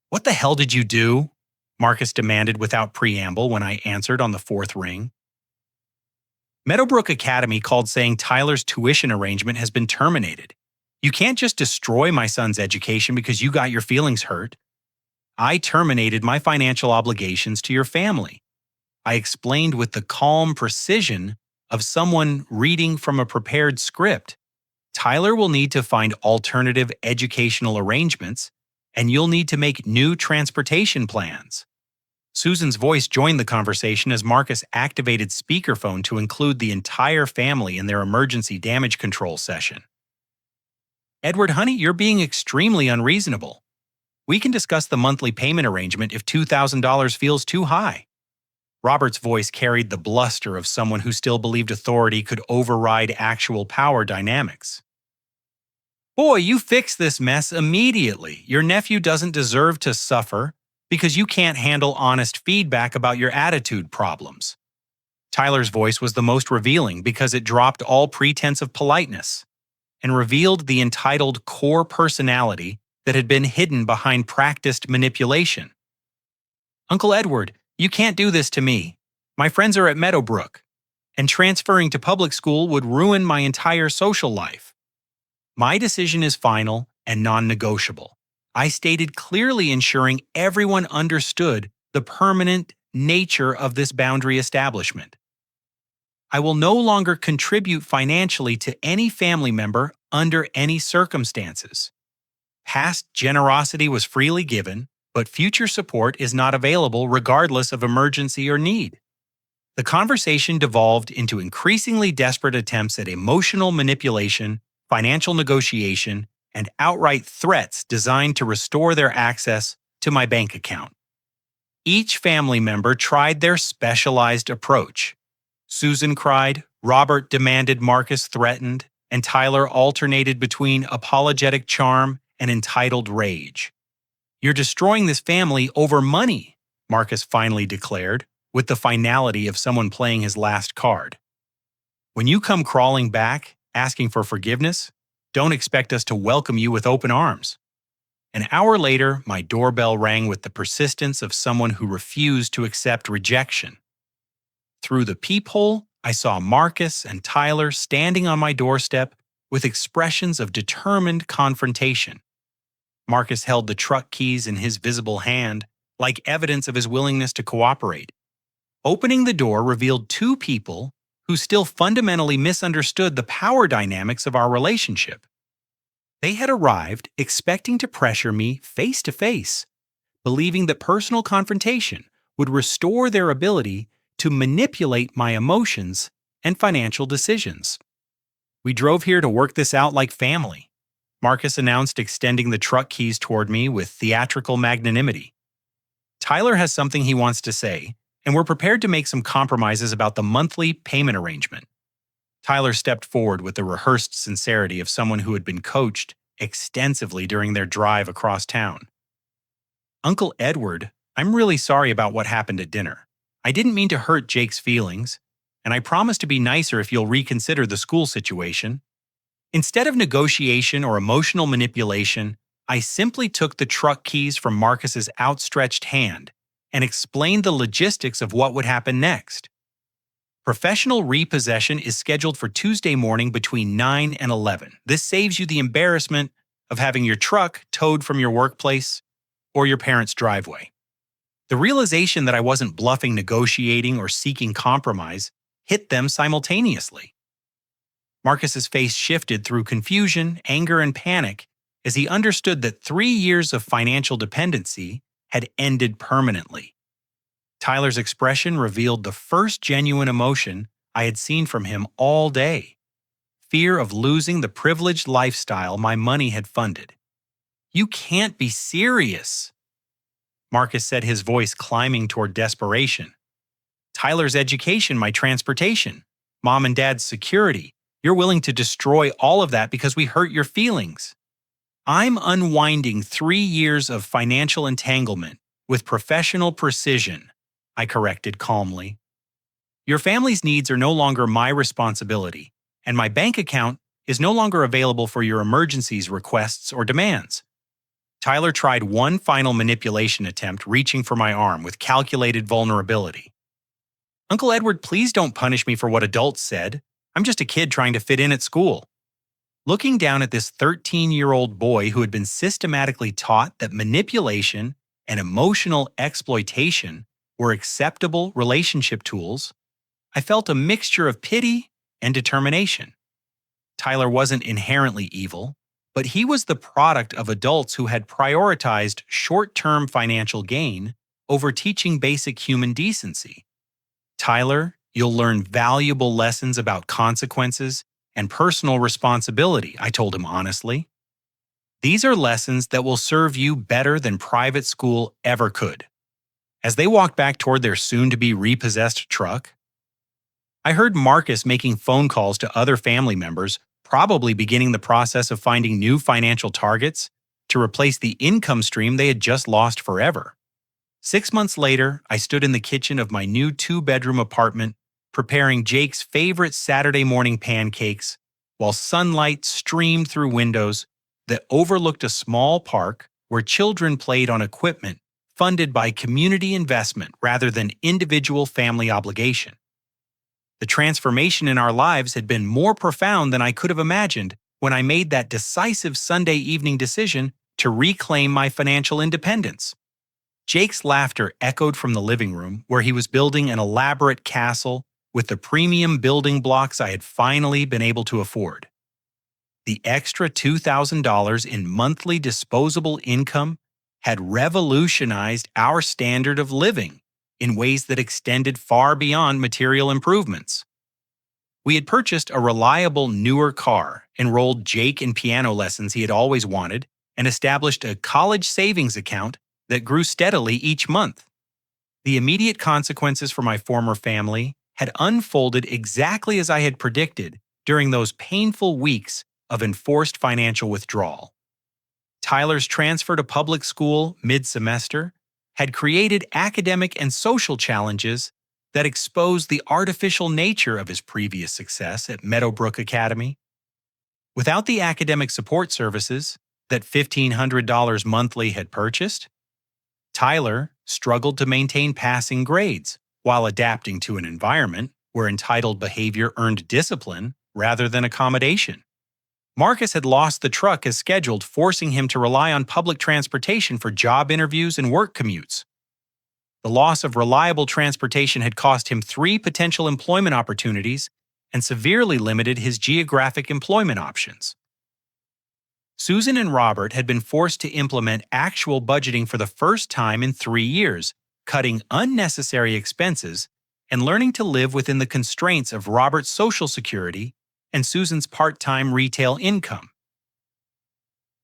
What the hell did you do? Marcus demanded without preamble when I answered on the 4th ring. Meadowbrook Academy called saying Tyler's tuition arrangement has been terminated. You can't just destroy my son's education because you got your feelings hurt. I terminated my financial obligations to your family. I explained with the calm precision of someone reading from a prepared script. Tyler will need to find alternative educational arrangements, and you'll need to make new transportation plans. Susan's voice joined the conversation as Marcus activated speakerphone to include the entire family in their emergency damage control session. Edward, honey, you're being extremely unreasonable. We can discuss the monthly payment arrangement if $2,000 feels too high. Robert's voice carried the bluster of someone who still believed authority could override actual power dynamics. Boy, you fix this mess immediately. Your nephew doesn't deserve to suffer because you can't handle honest feedback about your attitude problems. Tyler's voice was the most revealing because it dropped all pretense of politeness and revealed the entitled core personality that had been hidden behind practiced manipulation. Uncle Edward, you can't do this to me. My friends are at Meadowbrook, and transferring to public school would ruin my entire social life. My decision is final and non-negotiable. I stated clearly, ensuring everyone understood the permanent nature of this boundary establishment. I will no longer contribute financially to any family member under any circumstances. Past generosity was freely given, but future support is not available regardless of emergency or need. The conversation devolved into increasingly desperate attempts at emotional manipulation, financial negotiation, and outright threats designed to restore their access to my bank account. Each family member tried their specialized approach. Susan cried, Robert demanded, Marcus threatened, and Tyler alternated between apologetic charm and entitled rage. You're destroying this family over money, Marcus finally declared, with the finality of someone playing his last card. When you come crawling back, asking for forgiveness, don't expect us to welcome you with open arms. An hour later, my doorbell rang with the persistence of someone who refused to accept rejection. Through the peephole, I saw Marcus and Tyler standing on my doorstep with expressions of determined confrontation. Marcus held the truck keys in his visible hand, like evidence of his willingness to cooperate. Opening the door revealed 2 people who still fundamentally misunderstood the power dynamics of our relationship. They had arrived expecting to pressure me face to face, believing that personal confrontation would restore their ability to manipulate my emotions and financial decisions. We drove here to work this out like family, Marcus announced, extending the truck keys toward me with theatrical magnanimity. Tyler has something he wants to say, and we're prepared to make some compromises about the monthly payment arrangement. Tyler stepped forward with the rehearsed sincerity of someone who had been coached extensively during their drive across town. Uncle Edward, I'm really sorry about what happened at dinner. I didn't mean to hurt Jake's feelings, and I promise to be nicer if you'll reconsider the school situation. Instead of negotiation or emotional manipulation, I simply took the truck keys from Marcus's outstretched hand and explained the logistics of what would happen next. Professional repossession is scheduled for Tuesday morning between 9 and 11. This saves you the embarrassment of having your truck towed from your workplace or your parents' driveway. The realization that I wasn't bluffing, negotiating, or seeking compromise hit them simultaneously. Marcus's face shifted through confusion, anger, and panic as he understood that 3 years of financial dependency had ended permanently. Tyler's expression revealed the first genuine emotion I had seen from him all day: fear of losing the privileged lifestyle my money had funded. "You can't be serious," Marcus said, his voice climbing toward desperation. "Tyler's education, my transportation, mom and dad's security. You're willing to destroy all of that because we hurt your feelings." "I'm unwinding 3 years of financial entanglement with professional precision," I corrected calmly. "Your family's needs are no longer my responsibility, and my bank account is no longer available for your emergencies, requests, or demands." Tyler tried one final manipulation attempt, reaching for my arm with calculated vulnerability. "Uncle Edward, please don't punish me for what adults said. I'm just a kid trying to fit in at school." Looking down at this 13-year-old boy who had been systematically taught that manipulation and emotional exploitation were acceptable relationship tools, I felt a mixture of pity and determination. Tyler wasn't inherently evil, but he was the product of adults who had prioritized short-term financial gain over teaching basic human decency. "Tyler, you'll learn valuable lessons about consequences and personal responsibility," I told him honestly. "These are lessons that will serve you better than private school ever could." As they walked back toward their soon-to-be repossessed truck, I heard Marcus making phone calls to other family members, probably beginning the process of finding new financial targets to replace the income stream they had just lost forever. 6 months later, I stood in the kitchen of my new 2-bedroom apartment, preparing Jake's favorite Saturday morning pancakes, while sunlight streamed through windows that overlooked a small park where children played on equipment funded by community investment rather than individual family obligation. The transformation in our lives had been more profound than I could have imagined when I made that decisive Sunday evening decision to reclaim my financial independence. Jake's laughter echoed from the living room, where he was building an elaborate castle with the premium building blocks I had finally been able to afford. The extra $2,000 in monthly disposable income had revolutionized our standard of living in ways that extended far beyond material improvements. We had purchased a reliable, newer car, enrolled Jake in piano lessons he had always wanted, and established a college savings account that grew steadily each month. The immediate consequences for my former family had unfolded exactly as I had predicted during those painful weeks of enforced financial withdrawal. Tyler's transfer to public school mid-semester had created academic and social challenges that exposed the artificial nature of his previous success at Meadowbrook Academy. Without the academic support services that $1,500 monthly had purchased, Tyler struggled to maintain passing grades while adapting to an environment where entitled behavior earned discipline rather than accommodation. Marcus had lost the truck as scheduled, forcing him to rely on public transportation for job interviews and work commutes. The loss of reliable transportation had cost him 3 potential employment opportunities and severely limited his geographic employment options. Susan and Robert had been forced to implement actual budgeting for the first time in 3 years, cutting unnecessary expenses and learning to live within the constraints of Robert's Social Security and Susan's part-time retail income.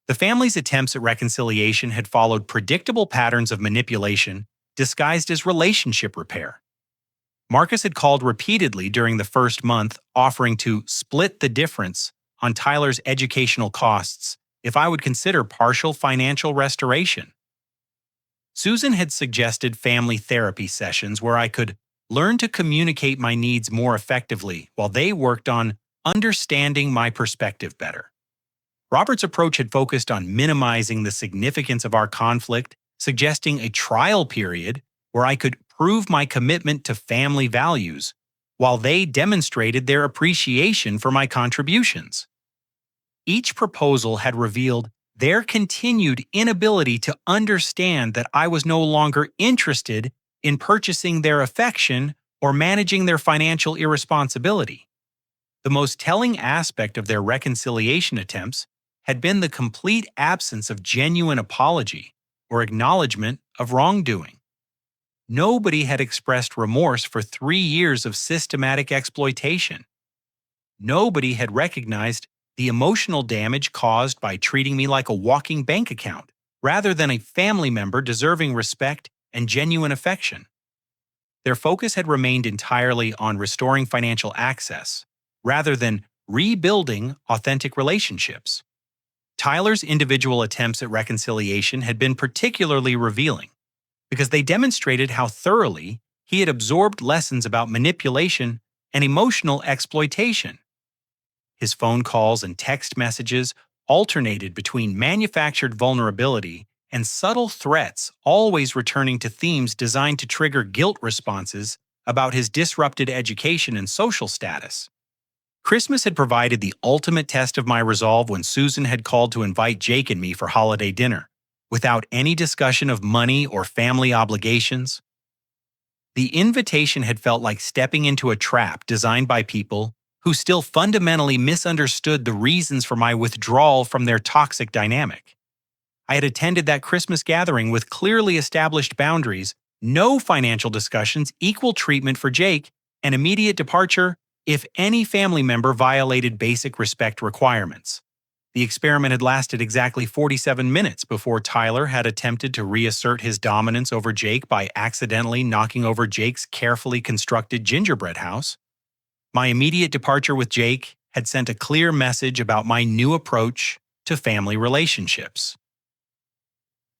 The family's attempts at reconciliation had followed predictable patterns of manipulation disguised as relationship repair. Marcus had called repeatedly during the first month, offering to split the difference on Tyler's educational costs if I would consider partial financial restoration. Susan had suggested family therapy sessions where I could learn to communicate my needs more effectively while they worked on understanding my perspective better. Robert's approach had focused on minimizing the significance of our conflict, suggesting a trial period where I could prove my commitment to family values, while they demonstrated their appreciation for my contributions. Each proposal had revealed their continued inability to understand that I was no longer interested in purchasing their affection or managing their financial irresponsibility. The most telling aspect of their reconciliation attempts had been the complete absence of genuine apology or acknowledgement of wrongdoing. Nobody had expressed remorse for 3 years of systematic exploitation. Nobody had recognized the emotional damage caused by treating me like a walking bank account, rather than a family member deserving respect and genuine affection. Their focus had remained entirely on restoring financial access, rather than rebuilding authentic relationships. Tyler's individual attempts at reconciliation had been particularly revealing, because they demonstrated how thoroughly he had absorbed lessons about manipulation and emotional exploitation. His phone calls and text messages alternated between manufactured vulnerability and subtle threats, always returning to themes designed to trigger guilt responses about his disrupted education and social status. Christmas had provided the ultimate test of my resolve when Susan had called to invite Jake and me for holiday dinner, without any discussion of money or family obligations. The invitation had felt like stepping into a trap designed by people who still fundamentally misunderstood the reasons for my withdrawal from their toxic dynamic. I had attended that Christmas gathering with clearly established boundaries, no financial discussions, equal treatment for Jake, and immediate departure if any family member violated basic respect requirements. The experiment had lasted exactly 47 minutes before Tyler had attempted to reassert his dominance over Jake by accidentally knocking over Jake's carefully constructed gingerbread house. My immediate departure with Jake had sent a clear message about my new approach to family relationships.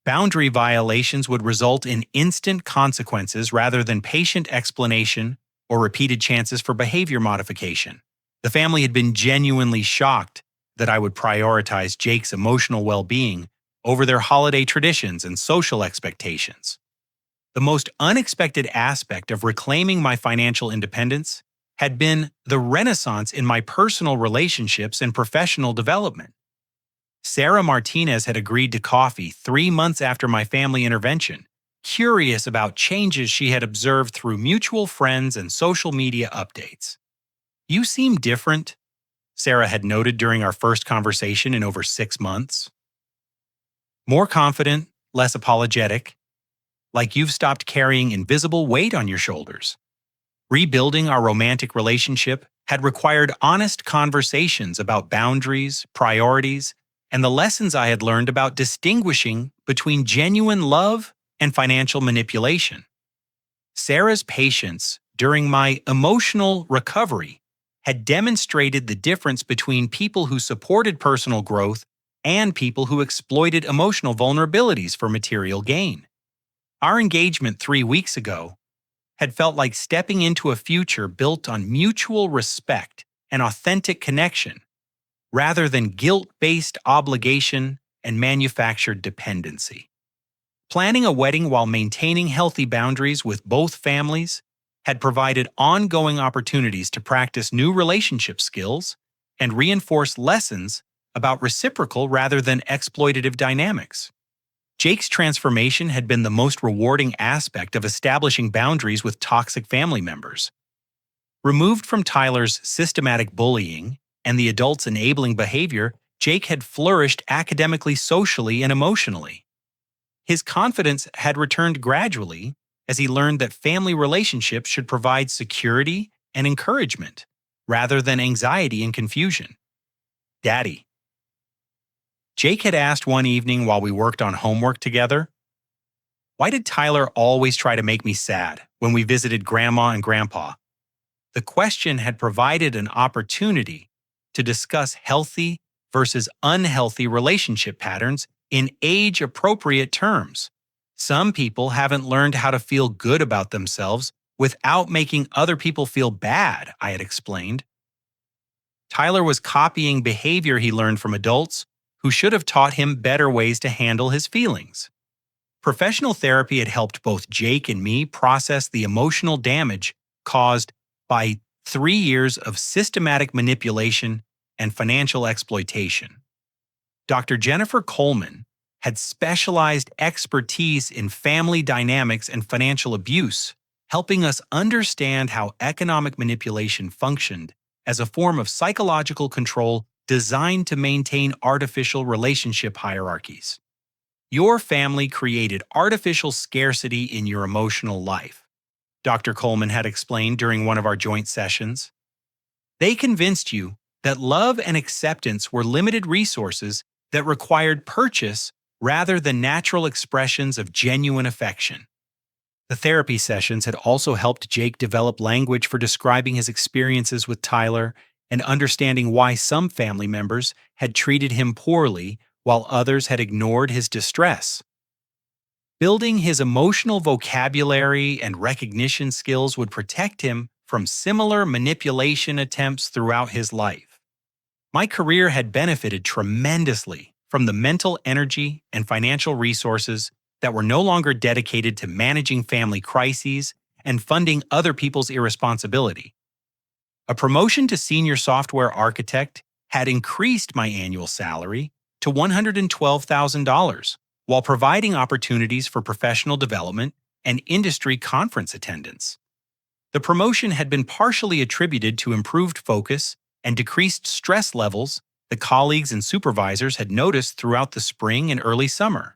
Boundary violations would result in instant consequences rather than patient explanation or repeated chances for behavior modification. The family had been genuinely shocked that I would prioritize Jake's emotional well-being over their holiday traditions and social expectations. The most unexpected aspect of reclaiming my financial independence had been the renaissance in my personal relationships and professional development. Sarah Martinez had agreed to coffee 3 months after my family intervention, curious about changes she had observed through mutual friends and social media updates. "You seem different," Sarah had noted during our first conversation in over 6 months. "More confident, less apologetic, like you've stopped carrying invisible weight on your shoulders." Rebuilding our romantic relationship had required honest conversations about boundaries, priorities, and the lessons I had learned about distinguishing between genuine love and financial manipulation. Sarah's patience during my emotional recovery had demonstrated the difference between people who supported personal growth and people who exploited emotional vulnerabilities for material gain. Our engagement 3 weeks ago had felt like stepping into a future built on mutual respect and authentic connection, rather than guilt-based obligation and manufactured dependency. Planning a wedding while maintaining healthy boundaries with both families had provided ongoing opportunities to practice new relationship skills and reinforce lessons about reciprocal rather than exploitative dynamics. Jake's transformation had been the most rewarding aspect of establishing boundaries with toxic family members. Removed from Tyler's systematic bullying and the adult's enabling behavior, Jake had flourished academically, socially, and emotionally. His confidence had returned gradually as he learned that family relationships should provide security and encouragement, rather than anxiety and confusion. "Daddy." Jake had asked one evening while we worked on homework together, "Why did Tyler always try to make me sad when we visited Grandma and Grandpa?" The question had provided an opportunity to discuss healthy versus unhealthy relationship patterns in age-appropriate terms, Some people haven't learned how to feel good about themselves without making other people feel bad, I had explained. Tyler was copying behavior he learned from adults who should have taught him better ways to handle his feelings. Professional therapy had helped both Jake and me process the emotional damage caused by 3 years of systematic manipulation and financial exploitation. Dr. Jennifer Coleman had specialized expertise in family dynamics and financial abuse, helping us understand how economic manipulation functioned as a form of psychological control designed to maintain artificial relationship hierarchies. Your family created artificial scarcity in your emotional life, Dr. Coleman had explained during one of our joint sessions. They convinced you that love and acceptance were limited resources that required purchase rather than natural expressions of genuine affection. The therapy sessions had also helped Jake develop language for describing his experiences with Tyler and understanding why some family members had treated him poorly while others had ignored his distress. Building his emotional vocabulary and recognition skills would protect him from similar manipulation attempts throughout his life. My career had benefited tremendously from the mental energy and financial resources that were no longer dedicated to managing family crises and funding other people's irresponsibility. A promotion to senior software architect had increased my annual salary to $112,000 while providing opportunities for professional development and industry conference attendance. The promotion had been partially attributed to improved focus and decreased stress levels the colleagues and supervisors had noticed throughout the spring and early summer.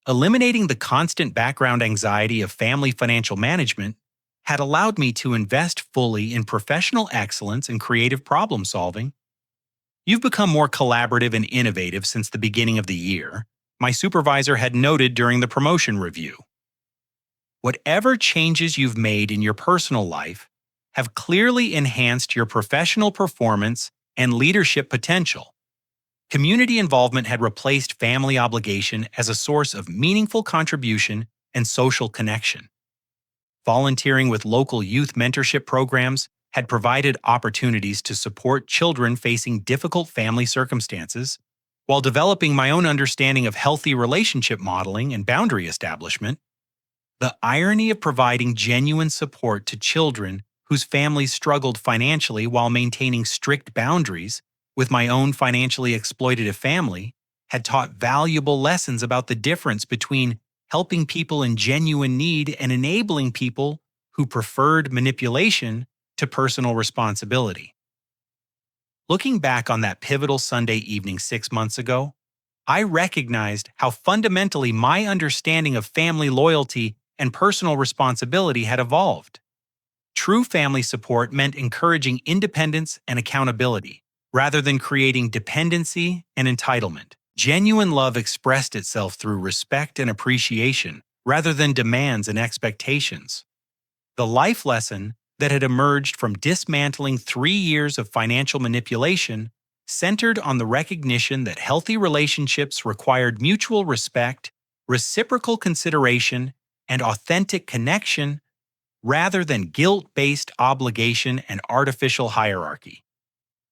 Eliminating the constant background anxiety of family financial management had allowed me to invest fully in professional excellence and creative problem solving. You've become more collaborative and innovative since the beginning of the year, my supervisor had noted during the promotion review. Whatever changes you've made in your personal life have clearly enhanced your professional performance and leadership potential. Community involvement had replaced family obligation as a source of meaningful contribution and social connection. Volunteering with local youth mentorship programs had provided opportunities to support children facing difficult family circumstances, while developing my own understanding of healthy relationship modeling and boundary establishment. The irony of providing genuine support to children whose families struggled financially while maintaining strict boundaries with my own financially exploitative family had taught valuable lessons about the difference between helping people in genuine need and enabling people who preferred manipulation to personal responsibility. Looking back on that pivotal Sunday evening 6 months ago, I recognized how fundamentally my understanding of family loyalty and personal responsibility had evolved. True family support meant encouraging independence and accountability, rather than creating dependency and entitlement. Genuine love expressed itself through respect and appreciation, rather than demands and expectations. The life lesson that had emerged from dismantling 3 years of financial manipulation centered on the recognition that healthy relationships required mutual respect, reciprocal consideration, and authentic connection rather than guilt-based obligation and artificial hierarchy.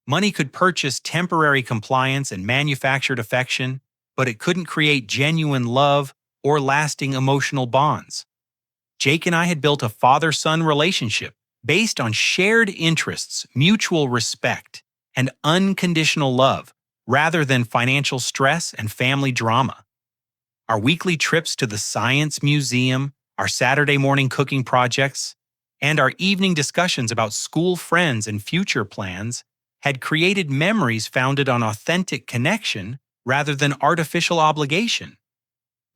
Money could purchase temporary compliance and manufactured affection, but it couldn't create genuine love or lasting emotional bonds. Jake and I had built a father-son relationship based on shared interests, mutual respect, and unconditional love, rather than financial stress and family drama. Our weekly trips to the Science Museum, our Saturday morning cooking projects, and our evening discussions about school friends and future plans had created memories founded on authentic connection rather than artificial obligation.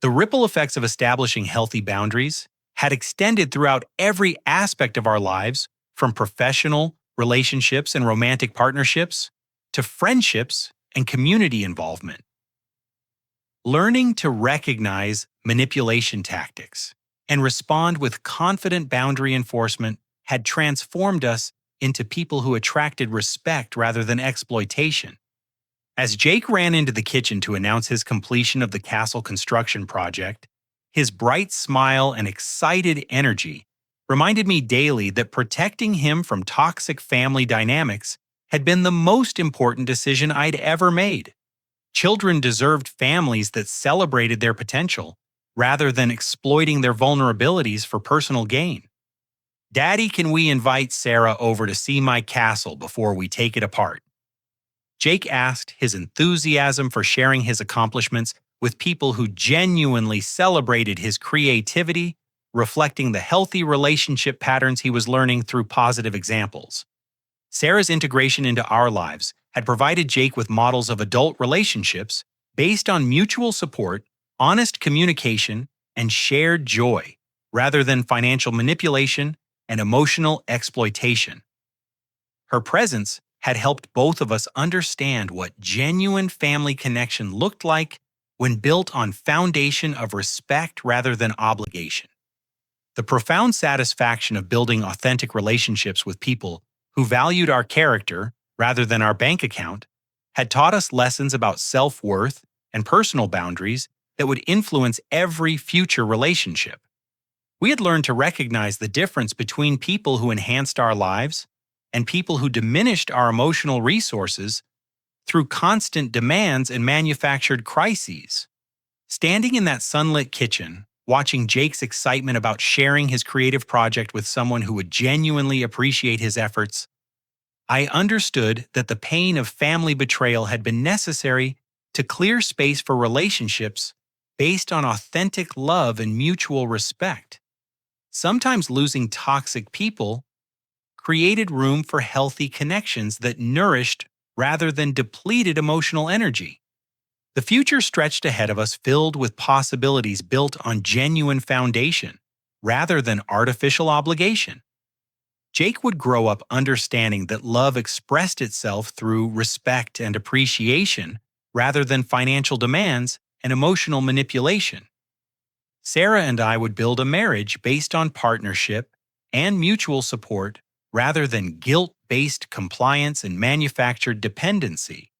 The ripple effects of establishing healthy boundaries had extended throughout every aspect of our lives, from professional relationships and romantic partnerships to friendships and community involvement. Learning to recognize manipulation tactics and respond with confident boundary enforcement had transformed us into people who attracted respect rather than exploitation. As Jake ran into the kitchen to announce his completion of the castle construction project, His bright smile and excited energy reminded me daily that protecting him from toxic family dynamics had been the most important decision I'd ever made. Children deserved families that celebrated their potential rather than exploiting their vulnerabilities for personal gain. "Daddy, can we invite Sarah over to see my castle before we take it apart?" Jake asked, his enthusiasm for sharing his accomplishments with people who genuinely celebrated his creativity, reflecting the healthy relationship patterns he was learning through positive examples. Sarah's integration into our lives had provided Jake with models of adult relationships based on mutual support, honest communication, and shared joy, rather than financial manipulation and emotional exploitation. Her presence had helped both of us understand what genuine family connection looked like when built on foundation of respect rather than obligation. The profound satisfaction of building authentic relationships with people who valued our character rather than our bank account had taught us lessons about self-worth and personal boundaries that would influence every future relationship. We had learned to recognize the difference between people who enhanced our lives and people who diminished our emotional resources through constant demands and manufactured crises. Standing in that sunlit kitchen, watching Jake's excitement about sharing his creative project with someone who would genuinely appreciate his efforts, I understood that the pain of family betrayal had been necessary to clear space for relationships based on authentic love and mutual respect. Sometimes losing toxic people created room for healthy connections that nourished rather than depleted emotional energy. The future stretched ahead of us filled with possibilities built on genuine foundation rather than artificial obligation. Jake would grow up understanding that love expressed itself through respect and appreciation rather than financial demands and emotional manipulation. Sarah and I would build a marriage based on partnership and mutual support rather than guilt-based compliance and manufactured dependency.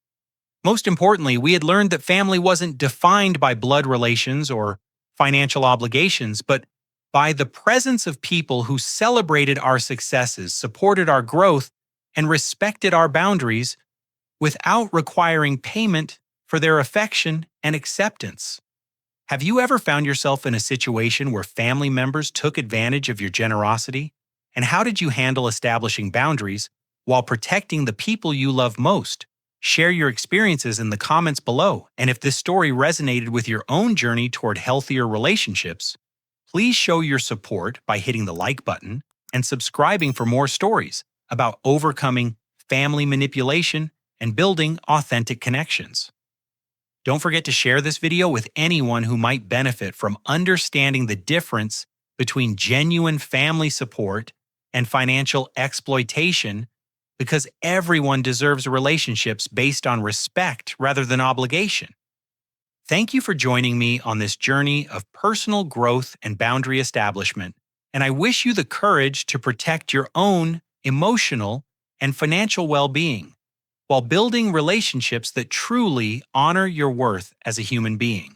Most importantly, we had learned that family wasn't defined by blood relations or financial obligations, but by the presence of people who celebrated our successes, supported our growth, and respected our boundaries without requiring payment for their affection and acceptance. Have you ever found yourself in a situation where family members took advantage of your generosity? And how did you handle establishing boundaries while protecting the people you love most? Share your experiences in the comments below, and if this story resonated with your own journey toward healthier relationships, please show your support by hitting the like button and subscribing for more stories about overcoming family manipulation and building authentic connections. Don't forget to share this video with anyone who might benefit from understanding the difference between genuine family support and financial exploitation, because everyone deserves relationships based on respect rather than obligation. Thank you for joining me on this journey of personal growth and boundary establishment, and I wish you the courage to protect your own emotional and financial well-being while building relationships that truly honor your worth as a human being.